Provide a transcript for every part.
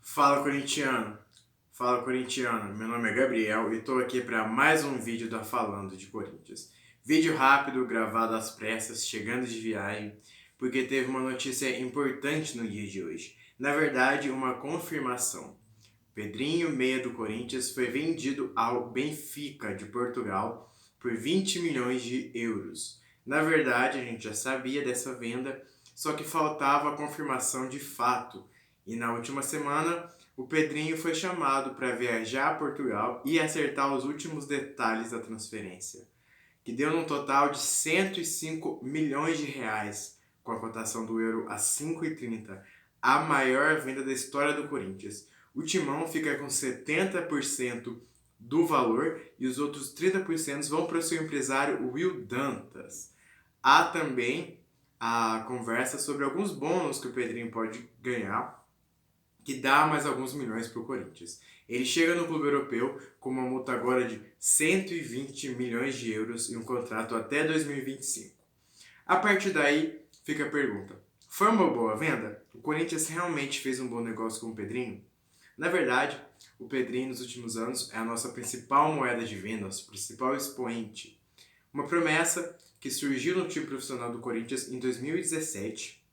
Fala corintiano, fala corintiano, meu nome é Gabriel e estou aqui para mais um vídeo da Falando de Corinthians. Vídeo rápido, gravado às pressas, chegando de viagem, porque teve uma notícia importante no dia de hoje. Na verdade, uma confirmação. Pedrinho, meia do Corinthians, foi vendido ao Benfica de Portugal por 20 milhões de euros. Na verdade, a gente já sabia dessa venda, só que faltava a confirmação de fato. E na última semana, o Pedrinho foi chamado para viajar a Portugal e acertar os últimos detalhes da transferência, que deu num total de 105 milhões de reais, com a cotação do euro a 5,30, a maior venda da história do Corinthians. O Timão fica com 70% do valor e os outros 30% vão para o seu empresário Will Dantas. Há também a conversa sobre alguns bônus que o Pedrinho pode ganhar, que dá mais alguns milhões para o Corinthians. Ele chega no clube europeu com uma multa agora de 120 milhões de euros e um contrato até 2025. A partir daí, fica a pergunta: foi uma boa venda? O Corinthians realmente fez um bom negócio com o Pedrinho? Na verdade, o Pedrinho nos últimos anos é a nossa principal moeda de venda, nosso principal expoente. Uma promessa que surgiu no time profissional do Corinthians em 2017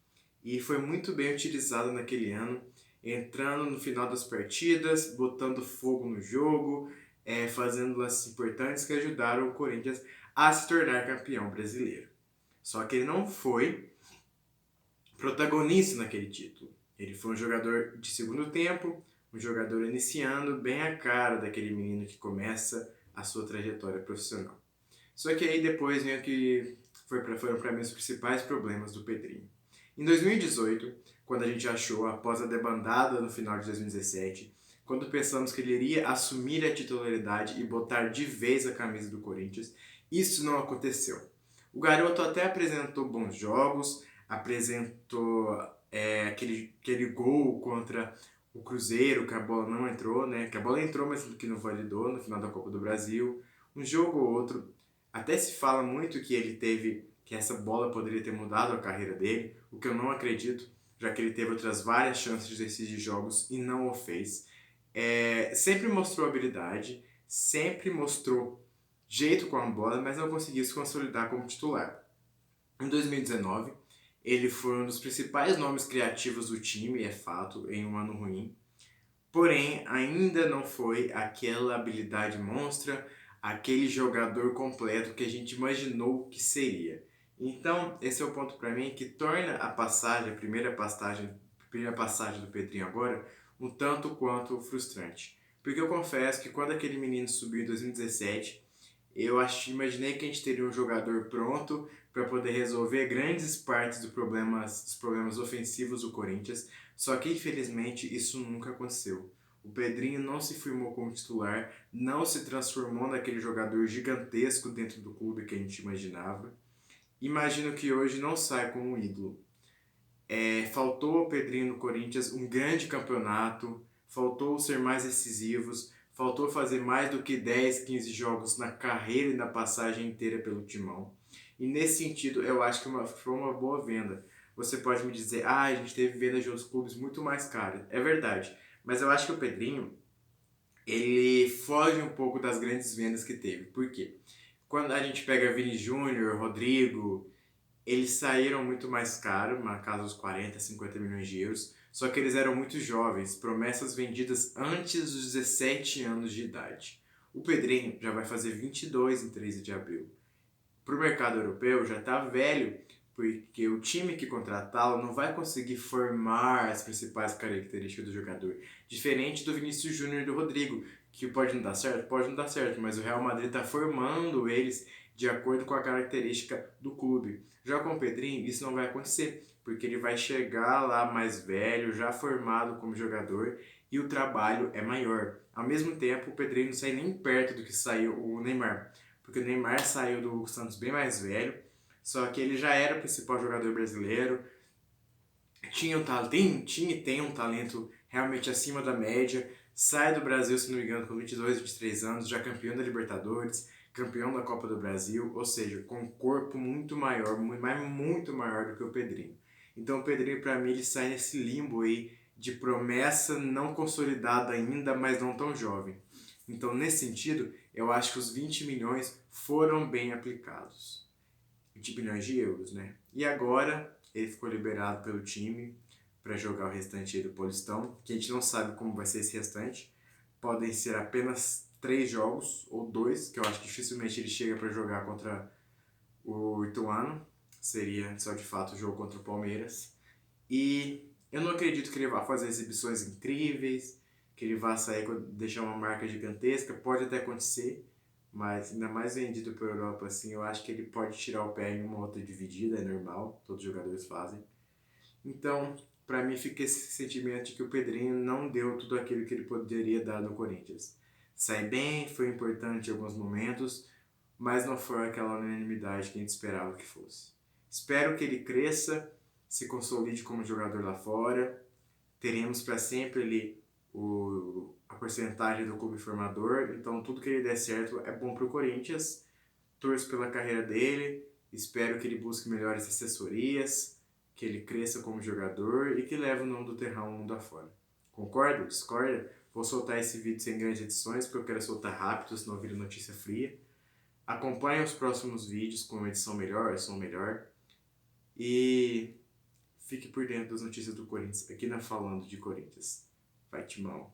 e foi muito bem utilizada naquele ano, entrando no final das partidas, botando fogo no jogo, fazendo lances importantes que ajudaram o Corinthians a se tornar campeão brasileiro. Só que ele não foi protagonista naquele título. Ele foi um jogador de segundo tempo, um jogador iniciando bem a cara daquele menino que começa a sua trajetória profissional. Só que aí depois veio que foram para mim os principais problemas do Pedrinho. Em 2018, quando a gente achou após a debandada no final de 2017, quando pensamos que ele iria assumir a titularidade e botar de vez a camisa do Corinthians, isso não aconteceu. O garoto até apresentou bons jogos, apresentou aquele gol contra o Cruzeiro, que a bola não entrou, né? Que a bola entrou, mas que não validou no final da Copa do Brasil. Um jogo ou outro. Até se fala muito que essa bola poderia ter mudado a carreira dele, o que eu não acredito, já que ele teve outras várias chances de decidir jogos e não o fez. Sempre mostrou habilidade, sempre mostrou jeito com a bola, mas não conseguiu se consolidar como titular. Em 2019, ele foi um dos principais nomes criativos do time, é fato, em um ano ruim. Porém, ainda não foi aquela habilidade monstra, aquele jogador completo que a gente imaginou que seria. Então, esse é o ponto para mim que torna a primeira passagem do Pedrinho agora, um tanto quanto frustrante. Porque eu confesso que quando aquele menino subiu em 2017, imaginei que a gente teria um jogador pronto para poder resolver grandes partes dos problemas ofensivos do Corinthians, só que infelizmente isso nunca aconteceu. O Pedrinho não se firmou como titular, não se transformou naquele jogador gigantesco dentro do clube que a gente imaginava. Imagino que hoje não sai como um ídolo. Faltou ao Pedrinho no Corinthians um grande campeonato, faltou ser mais decisivos, faltou fazer mais do que 10, 15 jogos na carreira e na passagem inteira pelo Timão. E nesse sentido, eu acho que foi uma boa venda. Você pode me dizer, a gente teve vendas de outros clubes muito mais caras. É verdade, mas eu acho que o Pedrinho, ele foge um pouco das grandes vendas que teve. Por quê? Quando a gente pega Vini Júnior, Rodrigo, eles saíram muito mais caro, na casa dos 40, 50 milhões de euros, só que eles eram muito jovens, promessas vendidas antes dos 17 anos de idade. O Pedrinho já vai fazer 22 em 13 de abril. Para o mercado europeu já está velho, porque o time que contratá-lo não vai conseguir formar as principais características do jogador. Diferente do Vinícius Júnior e do Rodrigo, que pode não dar certo? Pode não dar certo, mas o Real Madrid está formando eles de acordo com a característica do clube. Já com o Pedrinho, isso não vai acontecer, porque ele vai chegar lá mais velho, já formado como jogador, e o trabalho é maior. Ao mesmo tempo, o Pedrinho não sai nem perto do que saiu o Neymar, porque o Neymar saiu do Santos bem mais velho, só que ele já era o principal jogador brasileiro, tinha e tem um talento realmente acima da média, sai do Brasil, se não me engano, com 22, 23 anos, já campeão da Libertadores, campeão da Copa do Brasil, ou seja, com um corpo muito maior, muito maior do que o Pedrinho. Então o Pedrinho, para mim, ele sai nesse limbo aí de promessa não consolidada ainda, mas não tão jovem. Então, nesse sentido, eu acho que os 20 milhões foram bem aplicados. 20 milhões de euros, né? E agora ele ficou liberado pelo time para jogar o restante do Paulistão, que a gente não sabe como vai ser esse restante. Podem ser apenas 3 jogos ou 2, que eu acho que dificilmente ele chega para jogar contra o Ituano. Seria só de fato o jogo contra o Palmeiras. E eu não acredito que ele vá fazer exibições incríveis, que ele vá sair deixar uma marca gigantesca. Pode até acontecer, mas ainda mais vendido para a Europa assim, eu acho que ele pode tirar o pé em uma outra dividida, é normal, todos os jogadores fazem. Então, para mim fica esse sentimento de que o Pedrinho não deu tudo aquilo que ele poderia dar no Corinthians. Sai bem, foi importante em alguns momentos, mas não foi aquela unanimidade que a gente esperava que fosse. Espero que ele cresça, se consolide como jogador lá fora. Teremos para sempre ali a porcentagem do clube formador, então tudo que ele der certo é bom para o Corinthians. Torço pela carreira dele, espero que ele busque melhores assessorias, que ele cresça como jogador e que leve o nome do Terrão mundo afora. Concorda? Discorda? Vou soltar esse vídeo sem grandes edições porque eu quero soltar rápido, senão vira notícia fria. Acompanhe os próximos vídeos com uma edição melhor, som melhor. E fique por dentro das notícias do Corinthians, aqui na Falando de Corinthians. Vai, Timão!